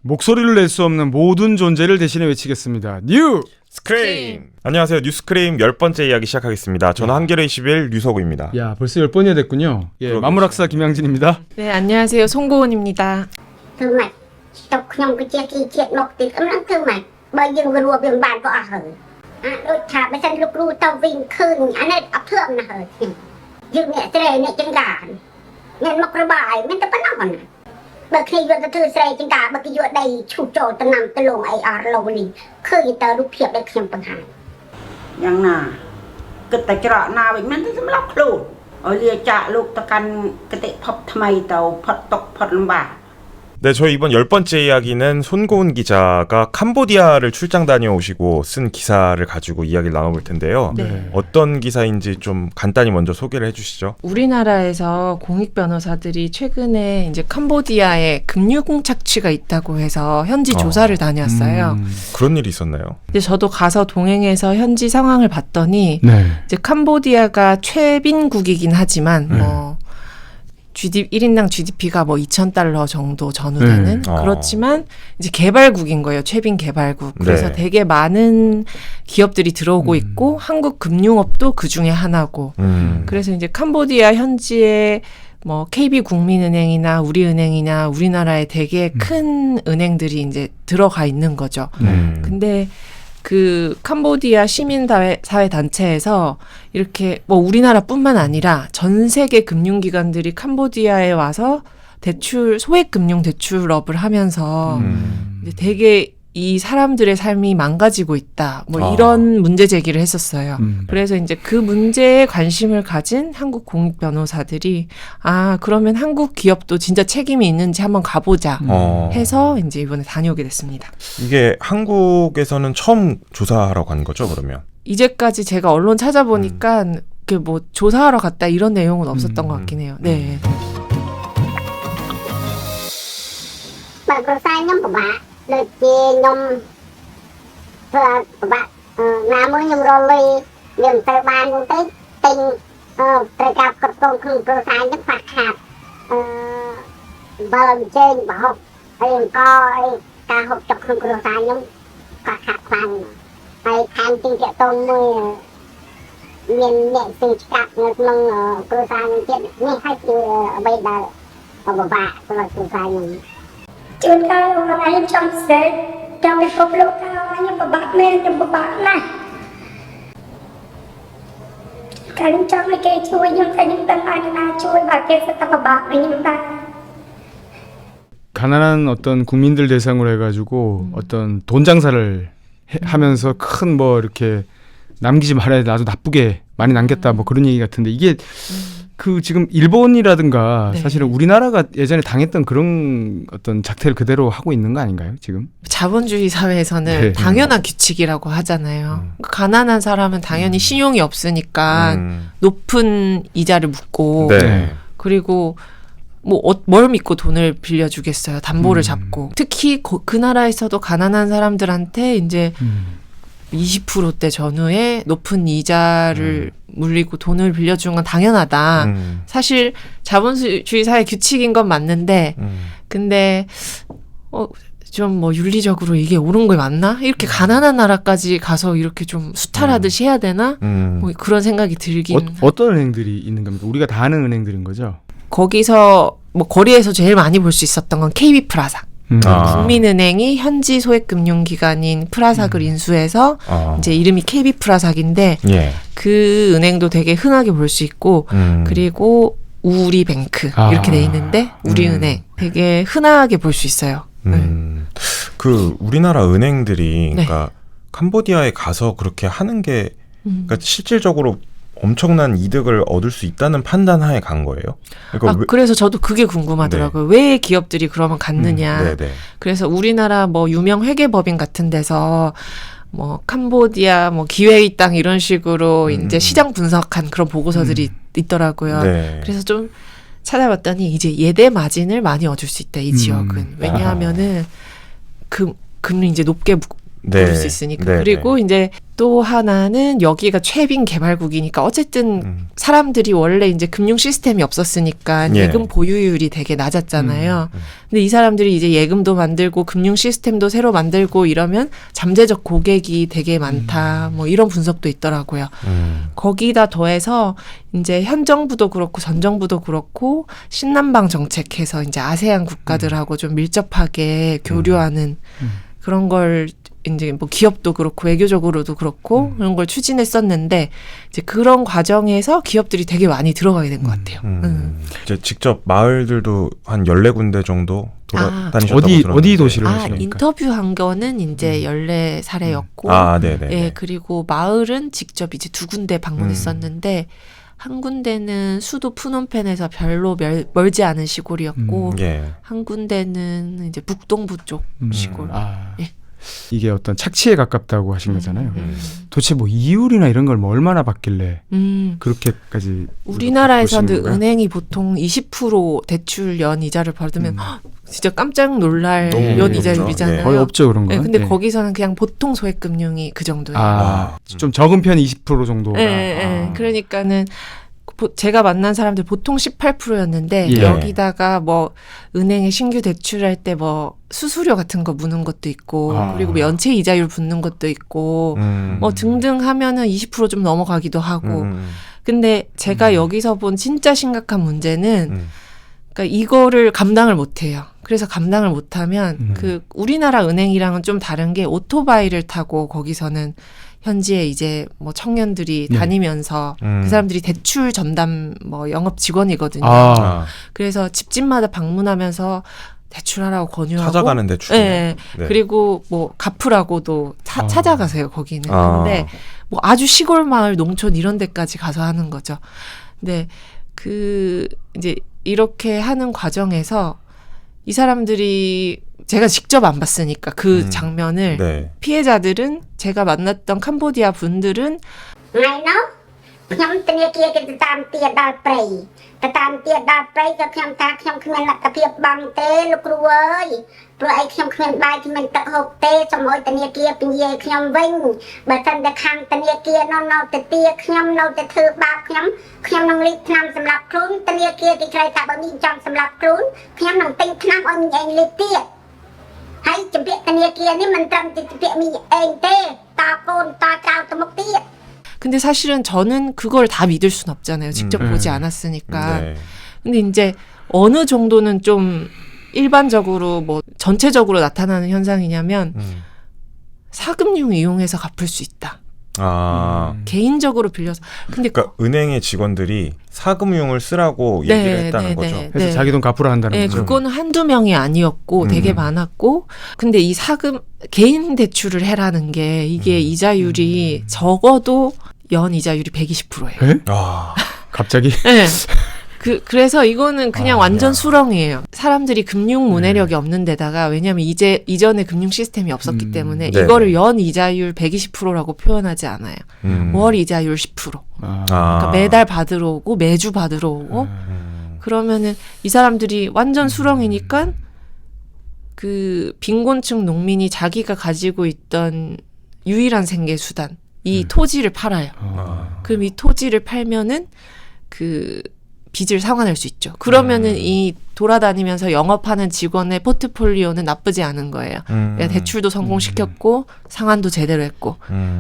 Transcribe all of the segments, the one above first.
목소리를 낼 수 없는 모든 존재를 대신해 외치겠습니다. 뉴 스크림! 안녕하세요. 뉴스크림 10번째 이야기 시작하겠습니다. 저는 한겨레 21 류석우입니다. 야, 벌써 10번이나 됐군요. 예, 만물학사 김양진입니다. 네, 안녕하세요. 송고은입니다. 정말 또 그냥 그 지역이 지역 녹들 그냥 정말 뭐 이런 거 루어 병 반 거 아허 아 차 배선 루루 또 윙큰 안에 앞으로 나 허 지금 내 트레 내 정간 내 먹으러 봐요 맨 또 빠나거나 뭐 khi vô tôi say trên cả bất kỳ vô đây chủ trò tôi nằm tôi lồng ai ở lâu đi khơi tờ lúc hiệp để khiêm bằng hàng យ៉ាងណាគិតតែច្រកណាវិញមិនទៅសម្រាប់ខ្លួនឲ្យលាចាក់លោកទៅកាន់គតិភពថ្មីទៅផុតទុកផុតលំបាក 네, 저희 이번 10번째 이야기는 손고은 기자가 캄보디아를 출장 다녀오시고 쓴 기사를 가지고 이야기를 나눠볼 텐데요. 네. 어떤 기사인지 좀 간단히 먼저 소개를 해주시죠. 우리나라에서 공익 변호사들이 최근에 이제 캄보디아에 금융 착취가 있다고 해서 현지 조사를 다녔어요. 그런 일이 있었나요? 근데 저도 가서 동행해서 현지 상황을 봤더니 네. 이제 캄보디아가 최빈국이긴 하지만 뭐 GDP 1인당 GDP가 뭐 2,000달러 정도 전후되는 그렇지만 이제 개발국인 거예요. 최빈 개발국. 그래서 네. 되게 많은 기업들이 들어오고 있고 한국 금융업도 그 중에 하나고. 그래서 이제 캄보디아 현지에 뭐 KB국민은행이나 우리은행이나 우리나라에 되게 큰 은행들이 이제 들어가 있는 거죠. 근데 그 캄보디아 시민사회 단체에서 이렇게 뭐 우리나라뿐만 아니라 전 세계 금융기관들이 캄보디아에 와서 대출 소액 금융 대출업을 하면서 이제 되게 이 사람들의 삶이 망가지고 있다. 뭐 이런 문제 제기를 했었어요. 그래서 이제 그 문제에 관심을 가진 한국 공익 변호사들이 아, 그러면 한국 기업도 진짜 책임이 있는지 한번 가보자 해서 이제 이번에 다녀오게 됐습니다. 이게 한국에서는 처음 조사하러 간 거죠, 그러면? 이제까지 제가 언론 찾아보니까 그 뭐 조사하러 갔다 이런 내용은 없었던 것 같긴 해요. 네. bà có sai nhóm của bà được chi nhóm vừa của bà nam mới nhóm rồi li điểm từ ban cũng tới tình từ gặp cặp con không có sai nhóm phạt hạt bờn trên bảo học hay coi ca học chọc không có sai nhóm phạt hạt bằng hay tham tin kiện tôn mười miền nhẹ từ chặt ngược lưng có sai nhóm chết nghe hay chưa bây giờ của bà là có sai nhóm chưa cao mà anh trong xe trong cái cốc lô cao anh mà bạc lên trong bạc này cái trong cái chui nhưng phải những tầng ai na chui và cái sẽ tập bạc những ta 가난한 어떤 국민들 대상으로 해가지고 어떤 돈 장사를 하면서 큰 뭐 이렇게 남기지 말아야 돼. 나도 나쁘게 많이 남겼다. 뭐 그런 얘기 같은데 이게 그 지금 일본이라든가 네. 사실은 우리나라가 예전에 당했던 그런 어떤 작태를 그대로 하고 있는 거 아닌가요, 지금? 자본주의 사회에서는 네. 당연한 규칙이라고 하잖아요. 가난한 사람은 당연히 신용이 없으니까 높은 이자를 묻고 네. 그리고 뭐 뭘 믿고 돈을 빌려주겠어요. 담보를 잡고. 특히 그 나라에서도 가난한 사람들한테 이제 20%대 전후에 높은 이자를 물리고 돈을 빌려주는 건 당연하다. 사실 자본주의 사회 규칙인 건 맞는데 근데 좀 뭐 윤리적으로 이게 옳은 게 맞나? 이렇게 가난한 나라까지 가서 이렇게 좀 수탈하듯이 해야 되나? 뭐 그런 생각이 들긴. 어떤 은행들이 있는 겁니까? 우리가 다 아는 은행들인 거죠? 거기서 뭐 거리에서 제일 많이 볼 수 있었던 건 KB 프라사. 국민은행이 현지 소액금융기관인 프라삭을 인수해서 이제 이름이 KB 프라삭인데 예. 그 은행도 되게 흔하게 볼 수 있고 그리고 우리뱅크 이렇게 돼 있는데 우리은행 되게 흔하게 볼 수 있어요. 그 우리나라 은행들이 네. 그러니까 캄보디아에 가서 그렇게 하는 게 그러니까 실질적으로 엄청난 이득을 얻을 수 있다는 판단하에 간 거예요. 그러니까 그래서 저도 그게 궁금하더라고요. 왜 기업들이 그러면 갔느냐. 네네. 그래서 우리나라 뭐 유명 회계법인 같은 데서 뭐 캄보디아 뭐 기회의 땅 이런 식으로 이제 시장 분석한 그런 보고서들이 있더라고요. 네. 그래서 좀 찾아봤더니 이제 예대 마진을 많이 얻을 수 있다 이 지역은. 왜냐하면은 금리 이제 높게 네. 부를 수 있으니까. 네, 그리고 이제 또 하나는 여기가 최빈 개발국이니까 어쨌든 사람들이 원래 이제 금융 시스템이 없었으니까 예. 예금 보유율이 되게 낮았잖아요. 근데 이 사람들이 이제 예금도 만들고 금융 시스템도 새로 만들고 이러면 잠재적 고객이 되게 많다. 뭐 이런 분석도 있더라고요. 거기다 더해서 이제 현 정부도 그렇고 전 정부도 그렇고 신남방 정책해서 이제 아세안 국가들하고 좀 밀접하게 교류하는 그런 걸 이제 뭐 기업도 그렇고 외교적으로도 그렇고 그런 걸 추진했었는데 이제 그런 과정에서 기업들이 되게 많이 들어가게 된 것 같아요. 이제 직접 마을들도 한 14군데 정도 돌아다니셨다고 어디 들었는데. 도시를 아, 하시니까? 인터뷰한 거는 이제 14사례였고 네네. 예, 그리고 마을은 직접 이제 2군데 방문했었는데 한 군데는 수도 푸놈펜에서 별로 멀지 않은 시골이었고 예. 한 군데는 이제 북동부 쪽 시골. 예. 이게 어떤 착취에 가깝다고 하신 거잖아요. 도대체 뭐 이율이나 이런 걸 뭐 얼마나 받길래 그렇게까지 우리나라에서는 보시는 건가요? 은행이 보통 20% 대출 연 이자를 받으면 진짜 깜짝 놀랄 너무 연 높죠. 이자율이잖아요. 거의 없죠 그런 거. 네, 근데 거기서는 그냥 보통 소액금융이 그 정도예요. 좀 적은 편 20% 정도가. 그러니까는 제가 만난 사람들 보통 18%였는데 예. 여기다가 뭐 은행에 신규 대출할 때 뭐 수수료 같은 거 무는 것도 있고 그리고 뭐 연체 이자율 붙는 것도 있고 뭐 등등 하면은 20% 좀 넘어가기도 하고 근데 제가 여기서 본 진짜 심각한 문제는 그러니까 이거를 감당을 못 해요. 그래서 감당을 못 하면 그 우리나라 은행이랑은 좀 다른 게 오토바이를 타고 거기서는 현지에 이제 뭐 청년들이 다니면서 그 사람들이 대출 전담 뭐 영업 직원이거든요. 그래서 집집마다 방문하면서 대출하라고 권유하고 찾아가는 대출. 네. 그리고 뭐 갚으라고도 찾아가세요 거기는. 근데 뭐 아주 시골 마을 농촌 이런 데까지 가서 하는 거죠. 근데 그 이제 이렇게 하는 과정에서 이 사람들이 제가 직접 안 봤으니까 그 장면을 네. 피해자들은 제가 만났던 캄보디아 분들은 ngày đóខ្ញុំធនាគារគេទៅតាមទាដល់ព្រៃទៅតាមទាដល់ព្រៃក៏ខ្ញុំថាខ្ញុំគ្មានលទ្ធភាពបង់ទេលោកគ្រូអើយព្រោះអីខ្ញុំគ្មានបាយគ្មានទឹកហូបទេសូមឲ្យធនាគារពន្យាខ្ញុំវិញបើមិនតែខាងធនាគារនៅទៅទាខ្ញុំនៅតែធ្វើបាបខ្ញុំនឹងលីកថ្នាំសម្រាប់ខ្លួនធនាគារគេឆ្លៃថាបើមីចង់សម្រាប់ខ្លួនខ្ញុំនឹងទិញថ្នាំឲ្យមីឯងលីកទៀតហើយជំពាក់ធនាគារនេះមិនត្រឹមតែជំពាក់មីឯងទេតកូនតចៅទៅមុខទៀត 근데 사실은 저는 그걸 다 믿을 순 없잖아요. 직접 보지 않았으니까. 네. 근데 이제 어느 정도는 좀 일반적으로 뭐 전체적으로 나타나는 현상이냐면 사금융 이용해서 갚을 수 있다. 개인적으로 빌려서. 근데 그러니까 은행의 직원들이 사금융을 쓰라고 얘기를 했다는 거죠. 그래서 자기 돈 갚으라 한다는 네, 거죠. 그거는 한두 명이 아니었고 되게 많았고 근데 이 개인 대출을 해라는 게 이게 이자율이 적어도 연 이자율이 120%예요. 에? 갑자기? 네. 그래서 이거는 그냥 완전 수렁이에요. 사람들이 금융 문해력이 없는 데다가 왜냐하면 이전에 금융 시스템이 없었기 때문에 이거를 연 이자율 120%라고 표현하지 않아요. 월 이자율 10%. 그러니까 매달 받으러 오고 매주 받으러 오고 그러면은 이 사람들이 완전 수렁이니까 그 빈곤층 농민이 자기가 가지고 있던 유일한 생계 수단 이 토지를 팔아요. 그럼 이 토지를 팔면은 그 빚을 상환할 수 있죠. 그러면은 이 돌아다니면서 영업하는 직원의 포트폴리오는 나쁘지 않은 거예요. 그러니까 대출도 성공시켰고 상환도 제대로 했고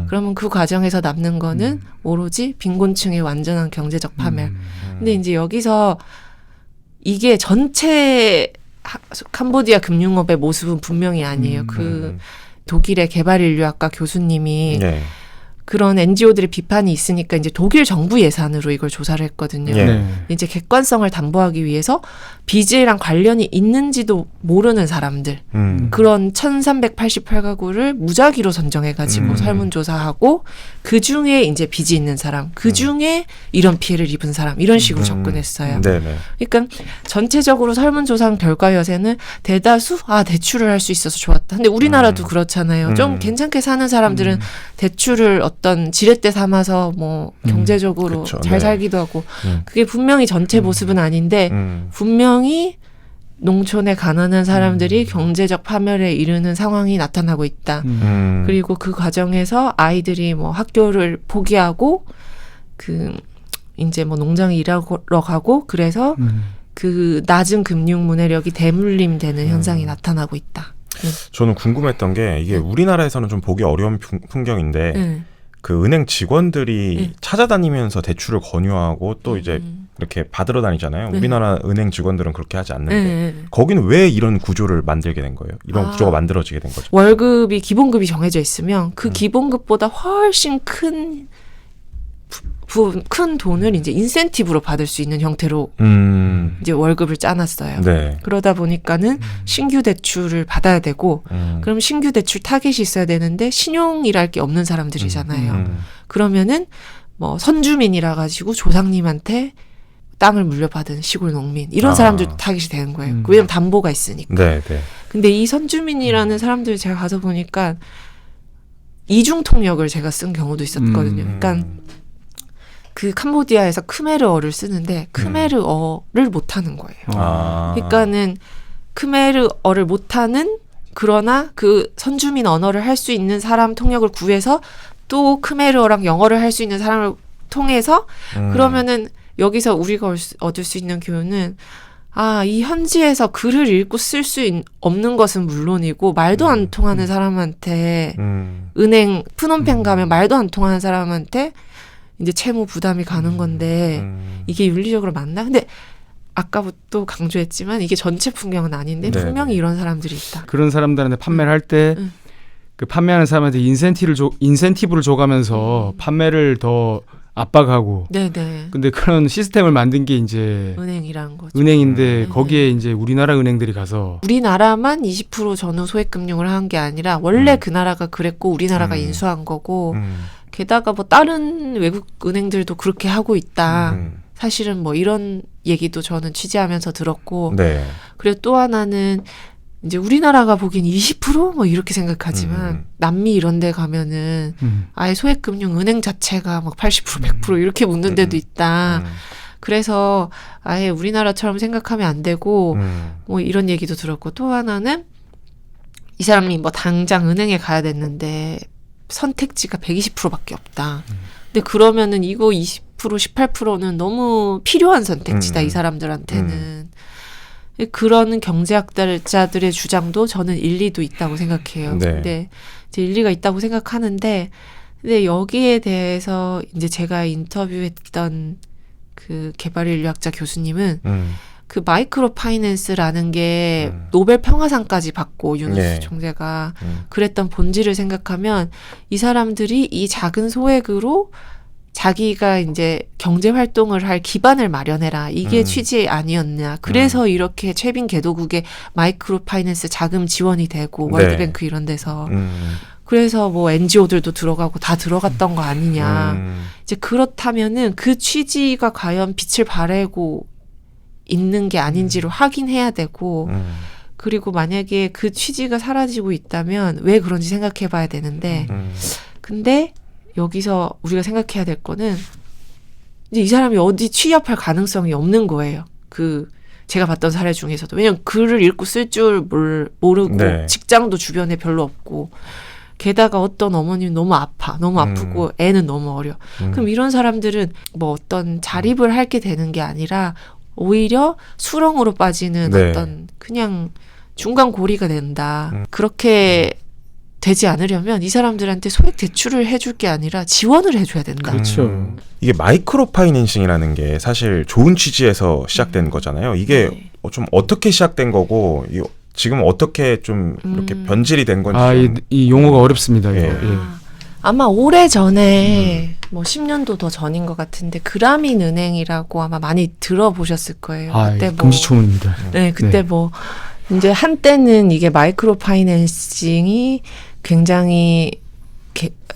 그러면 그 과정에서 남는 거는 오로지 빈곤층의 완전한 경제적 파멸. 근데 이제 여기서 이게 전체 캄보디아 금융업의 모습은 분명히 아니에요. 그 독일의 개발인류학과 교수님이 네. 그런 NGO들의 비판이 있으니까 이제 독일 정부 예산으로 이걸 조사를 했거든요. 네. 이제 객관성을 담보하기 위해서 빚이랑 관련이 있는지도 모르는 사람들 그런 1388가구를 무작위로 선정해가지고 설문조사하고 그중에 이제 빚이 있는 사람 그중에 이런 피해를 입은 사람 이런 식으로 접근했어요. 네네. 그러니까 전체적으로 설문조사 결과여세는 대다수 대출을 할 수 있어서 좋았다. 근데 우리나라도 그렇잖아요. 좀 괜찮게 사는 사람들은 대출을 어떤 지렛대 삼아서 뭐 경제적으로 그쵸, 잘 네. 살기도 하고 그게 분명히 전체 모습은 아닌데 분명히 농촌의 가난한 사람들이 경제적 파멸에 이르는 상황이 나타나고 있다. 그리고 그 과정에서 아이들이 뭐 학교를 포기하고 이제 뭐 농장에 일하러 가고 그래서 그 낮은 금융 문해력이 대물림되는 현상이 나타나고 있다. 저는 궁금했던 게 이게 우리나라에서는 좀 보기 어려운 풍경인데 그 은행 직원들이 찾아다니면서 대출을 권유하고 또 이제 이렇게 받으러 다니잖아요. 우리나라 은행 직원들은 그렇게 하지 않는데 거기는 왜 이런 구조를 만들게 된 거예요? 이런 구조가 만들어지게 된 거죠? 월급이 기본급이 정해져 있으면 그 기본급보다 훨씬 큰 돈을 이제 인센티브로 받을 수 있는 형태로 이제 월급을 짜놨어요. 네. 그러다 보니까는 신규 대출을 받아야 되고 그럼 신규 대출 타겟이 있어야 되는데 신용이랄 게 없는 사람들이잖아요. 그러면은 뭐 선주민이라 가지고 조상님한테 땅을 물려받은 시골 농민 이런 사람들도 타겟이 되는 거예요. 왜냐면 담보가 있으니까. 네, 네. 근데 이 선주민이라는 사람들 제가 가서 보니까 이중 통역을 제가 쓴 경우도 있었거든요. 그러니까 그 캄보디아에서 크메르어를 쓰는데 크메르어를 못하는 거예요. 그러니까는 크메르어를 못하는 그러나 그 선주민 언어를 할 수 있는 사람 통역을 구해서 또 크메르어랑 영어를 할 수 있는 사람을 통해서 그러면은 여기서 우리가 얻을 수 있는 교훈은 이 현지에서 글을 읽고 쓸 수 없는 것은 물론이고 말도 안 통하는 사람한테 은행 푸놈펜 가면 말도 안 통하는 사람한테 이제 채무 부담이 가는 건데 이게 윤리적으로 맞나? 근데 아까부터 강조했지만 이게 전체 풍경은 아닌데 네. 분명히 이런 사람들이 있다. 그런 사람들한테 판매를 할 때 그 판매하는 사람한테 인센티브를 줘가면서 판매를 더 압박하고. 네네. 근데 그런 시스템을 만든 게 이제 은행이라는 거죠. 은행인데 거기에 이제 우리나라 은행들이 가서 우리나라만 20% 전후 소액금융을 한 게 아니라 원래 그 나라가 그랬고 우리나라가 인수한 거고 게다가 뭐 다른 외국 은행들도 그렇게 하고 있다. 사실은 뭐 이런 얘기도 저는 취재하면서 들었고 네. 그리고 또 하나는 이제 우리나라가 보기엔 20% 뭐 이렇게 생각하지만 남미 이런 데 가면은 아예 소액금융 은행 자체가 막 80% 100% 이렇게 묻는 데도 있다. 그래서 아예 우리나라처럼 생각하면 안 되고 뭐 이런 얘기도 들었고 또 하나는 이 사람이 뭐 당장 은행에 가야 됐는데 선택지가 120%밖에 없다. 근데 그러면은 이거 20% 18%는 너무 필요한 선택지다 이 사람들한테는. 그런 경제학자들의 주장도 저는 일리도 있다고 생각해요. 네. 근데 이제 일리가 있다고 생각하는데 근데 여기에 대해서 이제 제가 인터뷰했던 그 개발인류학자 교수님은 그 마이크로 파이낸스라는 게 노벨 평화상까지 받고 유누스 네. 총재가 그랬던 본질을 생각하면 이 사람들이 이 작은 소액으로 자기가 이제 경제 활동을 할 기반을 마련해라. 이게 취지 아니었냐. 그래서 이렇게 최빈 개도국의 마이크로 파이낸스 자금 지원이 되고 네. 월드뱅크 이런 데서 그래서 뭐 NGO들도 들어가고 다 들어갔던 거 아니냐. 이제 그렇다면은 그 취지가 과연 빛을 발하고 있는 게 아닌지를 확인해야 되고 그리고 만약에 그 취지가 사라지고 있다면 왜 그런지 생각해 봐야 되는데 근데 여기서 우리가 생각해야 될 거는 이제 이 사람이 어디 취업할 가능성이 없는 거예요. 그 제가 봤던 사례 중에서도. 왜냐면 글을 읽고 쓸 줄 모르고 네. 직장도 주변에 별로 없고 게다가 어떤 어머니는 너무 너무 아프고 애는 너무 어려. 그럼 이런 사람들은 뭐 어떤 자립을 할 게 되는 게 아니라 오히려 수렁으로 빠지는 네. 어떤 그냥 중간 고리가 된다. 그렇게 되지 않으려면 이 사람들한테 소액 대출을 해줄 게 아니라 지원을 해줘야 된다. 그렇죠. 이게 마이크로 파이낸싱이라는 게 사실 좋은 취지에서 시작된 거잖아요. 이게 네. 좀 어떻게 시작된 거고 지금 어떻게 좀 이렇게 변질이 된 건지. 이 용어가 어렵습니다. 이거. 예. 예. 아마 오래 전에 뭐 10년도 더 전인 것 같은데 그라민 은행이라고 아마 많이 들어보셨을 거예요. 그때 뭐 금시초문입니다. 네, 그때 네. 뭐 이제 한때는 이게 마이크로 파이낸싱이 굉장히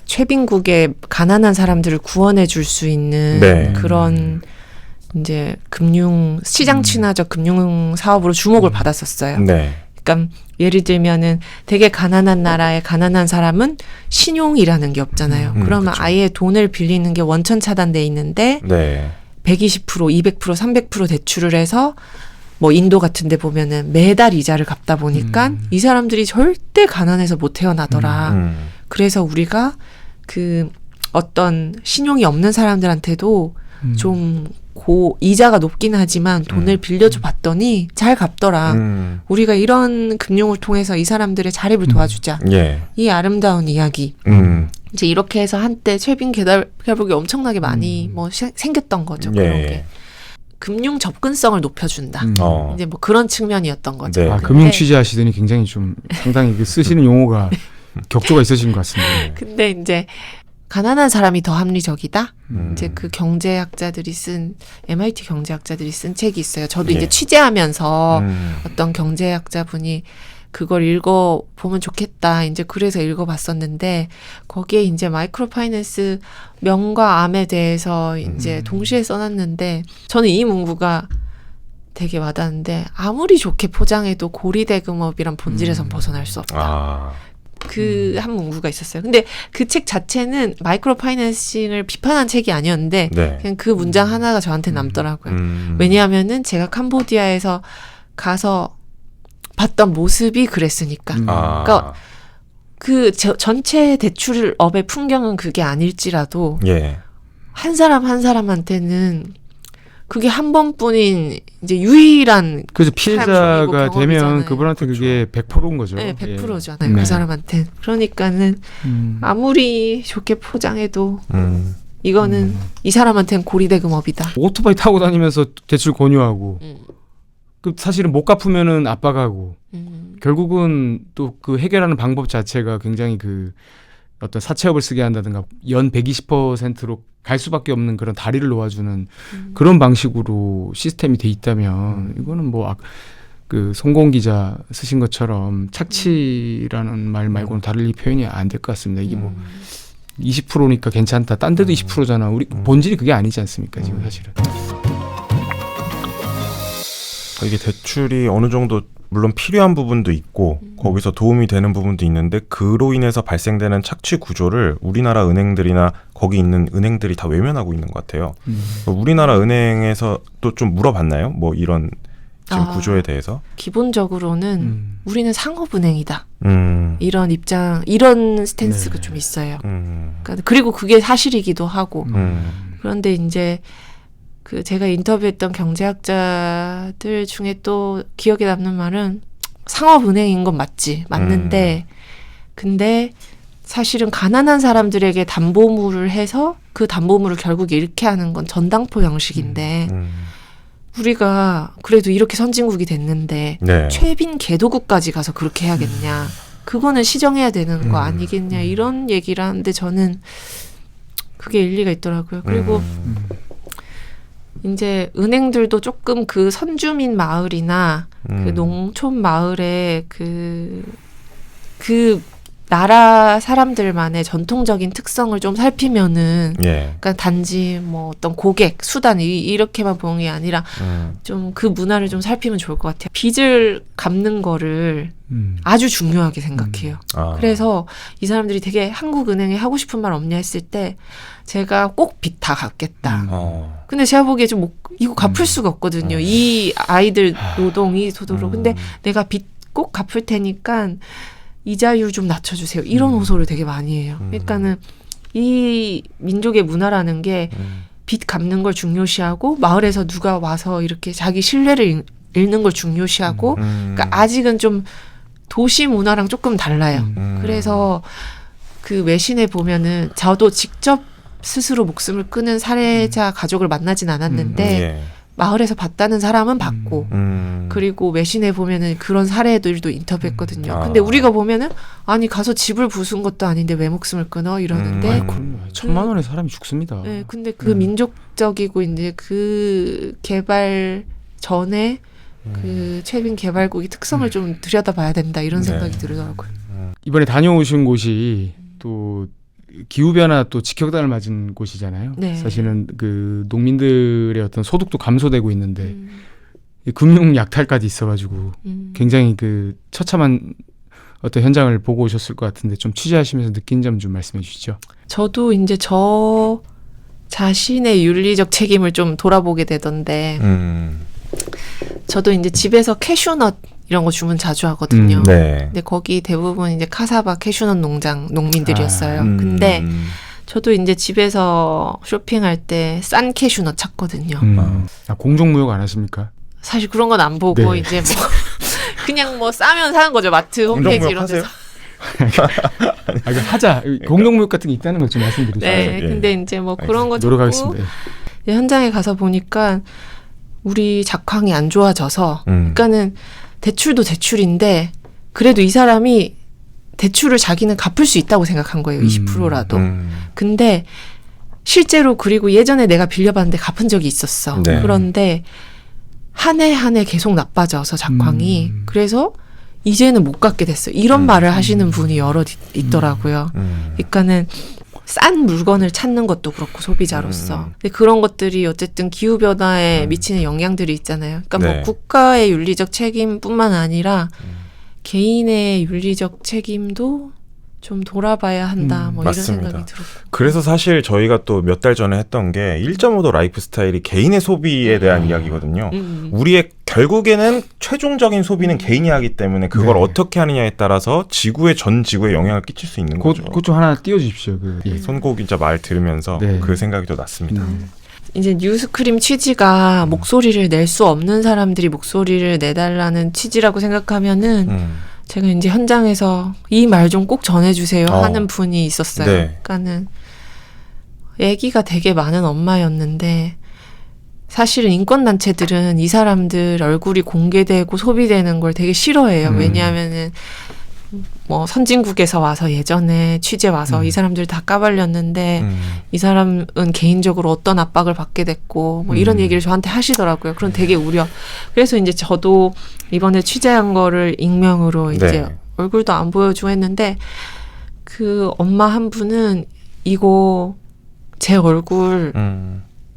최빈국의 가난한 사람들을 구원해 줄 수 있는 네. 그런 이제 시장 친화적 금융 사업으로 주목을 받았었어요. 네. 그러니까 예를 들면은 되게 가난한 나라의 가난한 사람은 신용이라는 게 없잖아요. 그러면 그쵸. 아예 돈을 빌리는 게 원천 차단돼 있는데 네. 120%, 200%, 300% 대출을 해서 뭐 인도 같은 데 보면은 매달 이자를 갚다 보니까 이 사람들이 절대 가난해서 못 태어나더라. 그래서 우리가 그 어떤 신용이 없는 사람들한테도 좀 이자가 높긴 하지만 돈을 빌려줘 봤더니 잘 갚더라. 우리가 이런 금융을 통해서 이 사람들의 자립을 도와주자. 예. 이 아름다운 이야기. 이제 이렇게 해서 한때 최빈 개발국이 엄청나게 많이 뭐 생겼던 거죠. 그런 예. 게. 금융 접근성을 높여준다. 이제 뭐 그런 측면이었던 거죠. 네. 아, 금융 취재하시더니 굉장히 좀 상당히 그 쓰시는 용어가 격조가 있으신 것 같습니다. 근데 이제 가난한 사람이 더 합리적이다. 이제 그 경제학자들이 쓴 MIT 경제학자들이 쓴 책이 있어요. 저도 예. 이제 취재하면서 어떤 경제학자분이 그걸 읽어보면 좋겠다. 이제 그래서 읽어봤었는데 거기에 이제 마이크로 파이낸스 명과 암에 대해서 이제 동시에 써놨는데 저는 이 문구가 되게 와닿는데 아무리 좋게 포장해도 고리대금업이란 본질에선 벗어날 수 없다. 아. 그 한 문구가 있었어요. 근데 그 책 자체는 마이크로 파이낸싱을 비판한 책이 아니었는데 네. 그냥 그 문장 하나가 저한테 남더라고요. 왜냐하면은 제가 캄보디아에서 가서 봤던 모습이 그랬으니까. 그러니까 그 전체 대출업의 풍경은 그게 아닐지라도 예. 한 사람 한 사람한테는 그게 한 번뿐인 이제 유일한 그래서 피해자가 되면 경험이잖아요. 그분한테 그게 100%인 거죠. 네, 예. 100%잖아요. 네. 그 사람한테. 그러니까는 아무리 좋게 포장해도 이거는 이 사람한테는 고리대금업이다. 오토바이 타고 다니면서 대출 권유하고 그 사실은 못 갚으면은 압박하고 결국은 또 그 해결하는 방법 자체가 굉장히 그 어떤 사채업을 쓰게 한다든가 연 120%로 갈 수밖에 없는 그런 다리를 놓아주는 그런 방식으로 시스템이 돼 있다면 이거는 뭐 그 송공 기자 쓰신 것처럼 착취라는 말 말고는 다른 표현이 안 될 것 같습니다. 이게 뭐 20%니까 괜찮다. 딴 데도 20%잖아. 우리 본질이 그게 아니지 않습니까? 지금 사실은. 이게 대출이 어느 정도 물론 필요한 부분도 있고 거기서 도움이 되는 부분도 있는데 그로 인해서 발생되는 착취 구조를 우리나라 은행들이나 거기 있는 은행들이 다 외면하고 있는 것 같아요. 우리나라 은행에서 또 좀 물어봤나요? 뭐 이런 지금 구조에 대해서? 기본적으로는 우리는 상업은행이다. 이런 입장, 이런 스탠스가 좀 있어요. 그러니까 그리고 그게 사실이기도 하고. 그런데 이제 그 제가 인터뷰했던 경제학자들 중에 또 기억에 남는 말은 상업은행인 건 맞는데 근데 사실은 가난한 사람들에게 담보물을 해서 그 담보물을 결국 잃게 하는 건 전당포 형식인데 우리가 그래도 이렇게 선진국이 됐는데 네. 최빈 개도국까지 가서 그렇게 해야겠냐. 그거는 시정해야 되는 거 아니겠냐. 이런 얘기를 하는데 저는 그게 일리가 있더라고요. 그리고 이제 은행들도 조금 그 선주민 마을이나 그 농촌 마을의 그 나라 사람들만의 전통적인 특성을 좀 살피면은, 예. 그러니까 단지 뭐 어떤 고객, 수단 이렇게만 보는 게 아니라 좀 그 문화를 좀 살피면 좋을 것 같아요. 빚을 갚는 거를 아주 중요하게 생각해요. 그래서 이 사람들이 되게 한국은행에 하고 싶은 말 없냐 했을 때 제가 꼭 빚 다 갚겠다. 근데 제가 보기에 좀 이거 갚을 수가 없거든요. 이 아이들 노동이 도도로. 근데 내가 빚 꼭 갚을 테니까 이자율 좀 낮춰주세요. 이런 호소를 되게 많이 해요. 그러니까는 이 민족의 문화라는 게 빚 갚는 걸 중요시하고 마을에서 누가 와서 이렇게 자기 신뢰를 잃는 걸 중요시하고 그러니까 아직은 좀 도시 문화랑 조금 달라요. 그래서 그 외신에 보면은 저도 직접 스스로 목숨을 끊은 사례자 가족을 만나진 않았는데 예. 마을에서 봤다는 사람은 봤고 그리고 외신에 보면은 그런 사례들도 인터뷰했거든요. 근데 우리가 보면은 아니 가서 집을 부순 것도 아닌데 왜 목숨을 끊어 이러는데 그럼요. 1,000만 원에 사람이 죽습니다. 네, 근데 그 민족적이고 이제 그 개발 전에 그 최빈 개발국이 특성을 좀 들여다봐야 된다 이런 생각이 들더라고요. 이번에 다녀오신 곳이 또 기후변화 또 직격탄을 맞은 곳이잖아요. 네. 사실은 그 농민들의 어떤 소득도 감소되고 있는데 이 금융 약탈까지 있어가지고 굉장히 그 처참한 어떤 현장을 보고 오셨을 것 같은데 좀 취재하시면서 느낀 점 좀 말씀해 주시죠. 저도 이제 저 자신의 윤리적 책임을 좀 돌아보게 되던데 저도 이제 집에서 캐슈넛 이런 거 주문 자주 하거든요. 네. 근데 거기 대부분 이제 카사바 캐슈넛 농장 농민들이었어요. 근데 저도 이제 집에서 쇼핑할 때 싼 캐슈넛 찾거든요. 공정무역 안 하십니까? 사실 그런 건 안 보고 네. 이제 뭐 그냥 뭐 싸면 사는 거죠. 마트 홈페이지 이런 데서. 하자. 공정무역 같은 게 있다는 걸 좀 말씀드리죠. 네, 예. 근데 이제 뭐 그런 거 노력하겠습니다. 이제 현장에 가서 보니까 우리 작황이 안 좋아져서 그러니까는 대출도 대출인데 그래도 이 사람이 대출을 자기는 갚을 수 있다고 생각한 거예요. 20%라도. 근데 실제로 그리고 예전에 내가 빌려봤는데 갚은 적이 있었어. 네. 그런데 한 해 한 해 계속 나빠져서 작황이. 그래서 이제는 못 갚게 됐어요. 이런 말을 하시는 분이 여러 있더라고요. 그러니까는 싼 물건을 찾는 것도 그렇고 소비자로서. 근데 그런 것들이 어쨌든 기후 변화에 미치는 영향들이 있잖아요. 그러니까 네. 뭐 국가의 윤리적 책임뿐만 아니라 개인의 윤리적 책임도 좀 돌아봐야 한다. 뭐 맞습니다. 이런 생각이 들었고. 그래서 사실 저희가 또 몇 달 전에 했던 게 1.5도 라이프 스타일이 개인의 소비에 대한 이야기거든요. 우리의 결국에는 최종적인 소비는 개인이 하기 때문에 그걸 네. 어떻게 하느냐에 따라서 전 지구에 영향을 끼칠 수 있는 거죠. 그것 좀 하나 띄워주십시오. 손고 기자 말 들으면서 네. 그 생각이 또 났습니다. 이제 뉴스크림 취지가 목소리를 낼 수 없는 사람들이 목소리를 내달라는 취지라고 생각하면은 제가 이제 현장에서 이 말 좀 꼭 전해주세요 하는 분이 있었어요. 네. 그러니까는 아기가 되게 많은 엄마였는데 사실은 인권단체들은 이 사람들 얼굴이 공개되고 소비되는 걸 되게 싫어해요. 왜냐하면은 뭐 선진국에서 와서 예전에 취재 와서 이 사람들 다 까발렸는데 이 사람은 개인적으로 어떤 압박을 받게 됐고 뭐 이런 얘기를 저한테 하시더라고요. 그럼 되게 우려. 그래서 이제 저도 이번에 취재한 거를 익명으로 이제 네. 얼굴도 안 보여주고 했는데 그 엄마 한 분은 이거 제 얼굴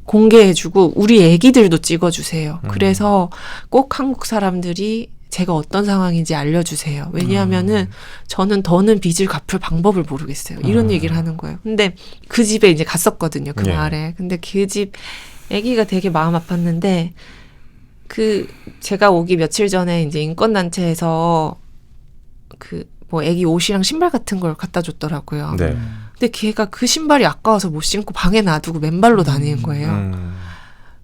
공개해주고 우리 애기들도 찍어주세요. 그래서 꼭 한국 사람들이 제가 어떤 상황인지 알려주세요. 왜냐하면은 저는 더는 빚을 갚을 방법을 모르겠어요. 이런 얘기를 하는 거예요. 근데 그 집에 이제 갔었거든요. 그 네. 마을에. 근데 그 집 아기가 되게 마음 아팠는데 그 제가 오기 며칠 전에 이제 인권단체에서 그 뭐 아기 옷이랑 신발 같은 걸 갖다 줬더라고요. 네. 근데 걔가 그 신발이 아까워서 못 신고 방에 놔두고 맨발로 다니는 거예요.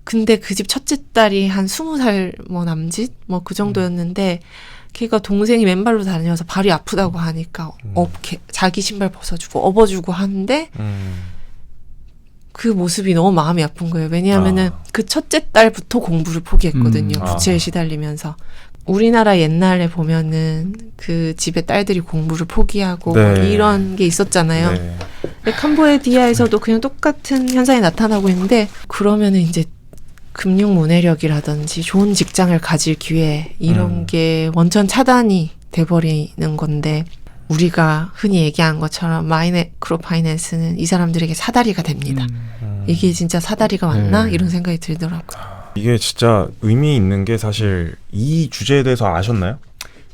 근데 그 집 첫째 딸이 한 20살 뭐 남짓 뭐 그 정도였는데 걔가 동생이 맨발로 다녀서 발이 아프다고 하니까 자기 신발 벗어주고 업어주고 하는데 그 모습이 너무 마음이 아픈 거예요. 왜냐하면은 그 첫째 딸부터 공부를 포기했거든요. 부채에 시달리면서. 우리나라 옛날에 보면은 그 집의 딸들이 공부를 포기하고 네. 뭐 이런 게 있었잖아요. 네. 근데 캄보디아에서도 그냥 똑같은 현상이 나타나고 있는데 그러면은 이제 금융 문해력이라든지 좋은 직장을 가질 기회 이런 게 원천 차단이 돼버리는 건데 우리가 흔히 얘기한 것처럼 마이크로 파이낸스는 이 사람들에게 사다리가 됩니다. 이게 진짜 사다리가 맞나? 이런 생각이 들더라고요. 이게 진짜 의미 있는 게 사실 이 주제에 대해서 아셨나요?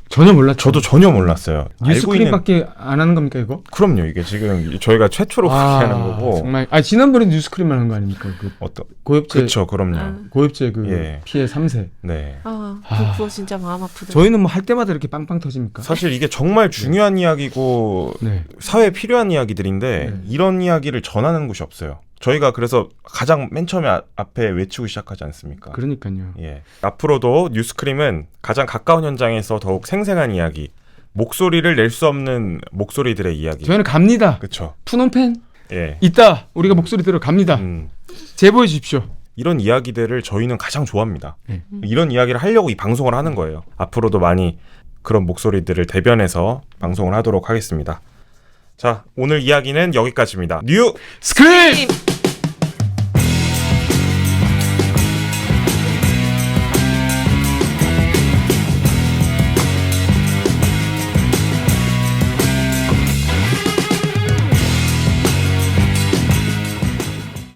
전혀 몰랐죠. 저도 전혀 몰랐어요. 뉴스크림밖에 안 하는 겁니까 이거? 그럼요. 이게 지금 저희가 최초로 그렇게 하는 거고. 정말. 지난번에 뉴스크림만 한 거 아닙니까? 그 어떤 고엽제. 그렇죠. 그럼요. 고엽제 그 예. 피해 3세. 네. 그거 진짜 마음 아프더라고요. 저희는 뭐 할 때마다 이렇게 빵빵 터집니까? 사실 이게 정말 중요한 이야기고 네. 사회에 필요한 이야기들인데 네. 이런 이야기를 전하는 곳이 없어요. 저희가 그래서 가장 맨 처음에 앞에 외치고 시작하지 않습니까? 그러니까요. 예. 앞으로도 뉴스크림은 가장 가까운 현장에서 더욱 생생한 이야기, 목소리를 낼 수 없는 목소리들의 이야기. 저희는 갑니다. 그렇죠. 푸놈펜 예. 있다. 우리가 목소리 들어 갑니다. 제보해 주십시오. 이런 이야기들을 저희는 가장 좋아합니다. 네. 이런 이야기를 하려고 이 방송을 하는 거예요. 앞으로도 많이 그런 목소리들을 대변해서 방송을 하도록 하겠습니다. 자, 오늘 이야기는 여기까지입니다. 뉴 스크림!